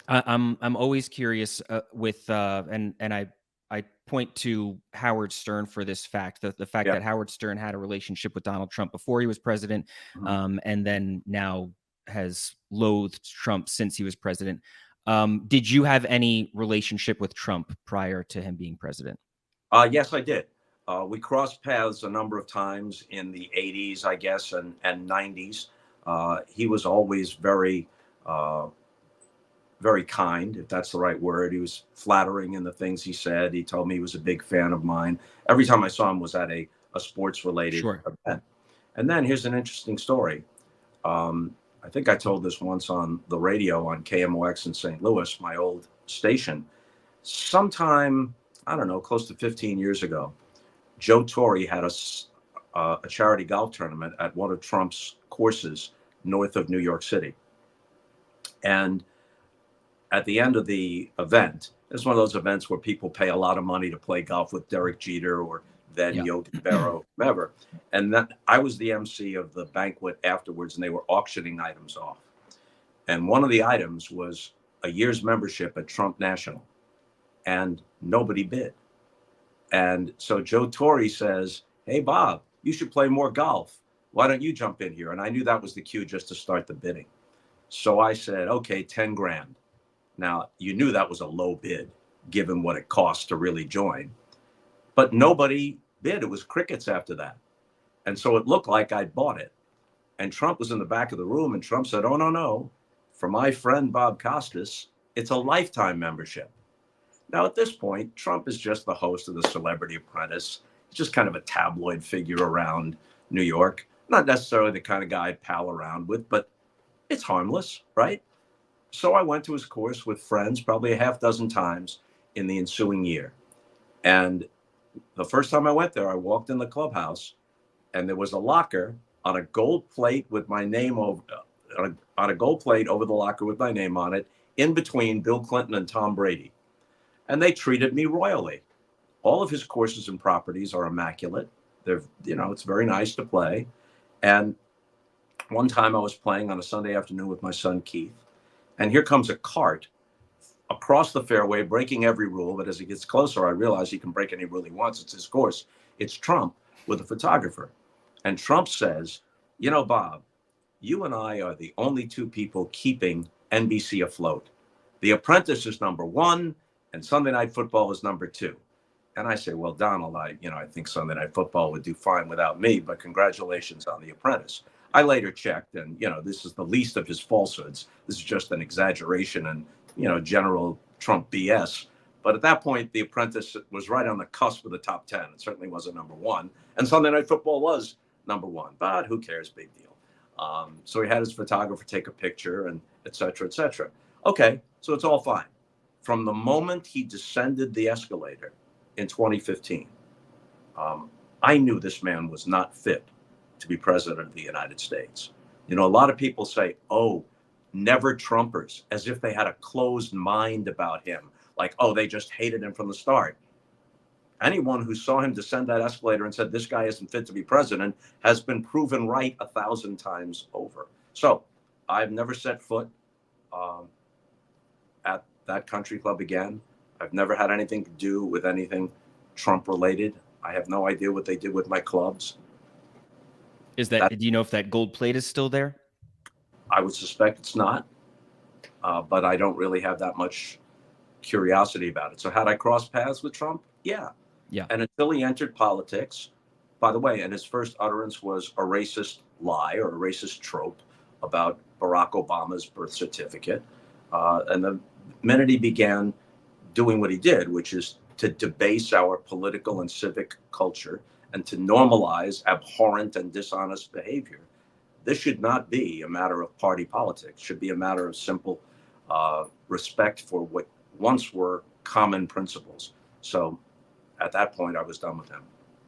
I'm always curious with and I point to Howard Stern for this fact, the fact Yeah. that Howard Stern had a relationship with Donald Trump before he was president, Mhm. and then now has loathed Trump since he was president. Did you have any relationship with Trump prior to him being president? Yes, I did. We crossed paths a number of times in the 80s, I guess, and 90s. He was always uh, very kind, if that's the right word. He was flattering in the things he said. He told me he was a big fan of mine. Every time I saw him was at a sports related Sure. event. And then here's an interesting story. I think I told this once on the radio on KMOX in St. Louis, my old station. Sometime, I don't know, close to 15 years ago, Joe Torre had a charity golf tournament at one of Trump's courses north of New York City. And at the end of the event, it's one of those events where people pay a lot of money to play golf with Derek Jeter or then Yeah. Yogi Berra, whoever. And that I was the MC of the banquet afterwards, and they were auctioning items off. And one of the items was a year's membership at Trump National, and nobody bid. And so Joe Torre says, "Hey, Bob, you should play more golf. Why don't you jump in here?" And I knew that was the cue just to start the bidding. So I said, "Okay, 10 grand." Now, you knew that was a low bid given what it costs to really join, but nobody bid. It was crickets after that. And so it looked like I'd bought it. And Trump was in the back of the room, and Trump said, "Oh, no, no. For my friend Bob Costas, it's a lifetime membership." Now, at this point, Trump is just the host of the Celebrity Apprentice. He's just kind of a tabloid figure around New York. Not necessarily the kind of guy I'd pal around with, but it's harmless, right? So I went to his course with friends probably a half dozen times in the ensuing year. And the first time I went there, I walked in the clubhouse and there was a locker on a gold plate with my name over on a gold plate over the locker with my name on it, in between Bill Clinton and Tom Brady. And they treated me royally. All of his courses and properties are immaculate. It's very nice to play. And one time I was playing on a Sunday afternoon with my son Keith, and here comes a cart across the fairway, breaking every rule. But as he gets closer, I realize he can break any rule he wants. It's his course. It's Trump with a photographer. And Trump says, Bob, you and I are the only two people keeping NBC afloat. The Apprentice is number one, and Sunday Night Football is number two. And I say, well, Donald, I think Sunday Night Football would do fine without me, but congratulations on The Apprentice. I later checked, and this is the least of his falsehoods. This is just an exaggeration and general Trump BS. But at that point, The Apprentice was right on the cusp of the top 10. It certainly wasn't number one, and Sunday Night Football was number one. But who cares? Big deal. So he had his photographer take a picture, and et cetera, et cetera. Okay, so it's all fine. From the moment he descended the escalator in 2015, I knew this man was not fit to be president of the United States. A lot of people say, oh, never Trumpers, as if they had a closed mind about him. Like, oh, they just hated him from the start. Anyone who saw him descend that escalator and said, this guy isn't fit to be president, has been proven right 1,000 times over. So I've never set foot um, at that country club again. I've never had anything to do with anything Trump related. I have no idea what they did with my clubs. That Do you know if that gold plate is still there? I would suspect it's not, but I don't really have that much curiosity about it. So had I crossed paths with Trump? Yeah. Yeah. And until he entered politics, by the way, and his first utterance was a racist lie or a racist trope about Barack Obama's birth certificate. And the minute he began doing what he did, which is to debase our political and civic culture and to normalize abhorrent and dishonest behavior, this should not be a matter of party politics. It should be a matter of simple respect for what once were common principles. So at that point, I was done with him.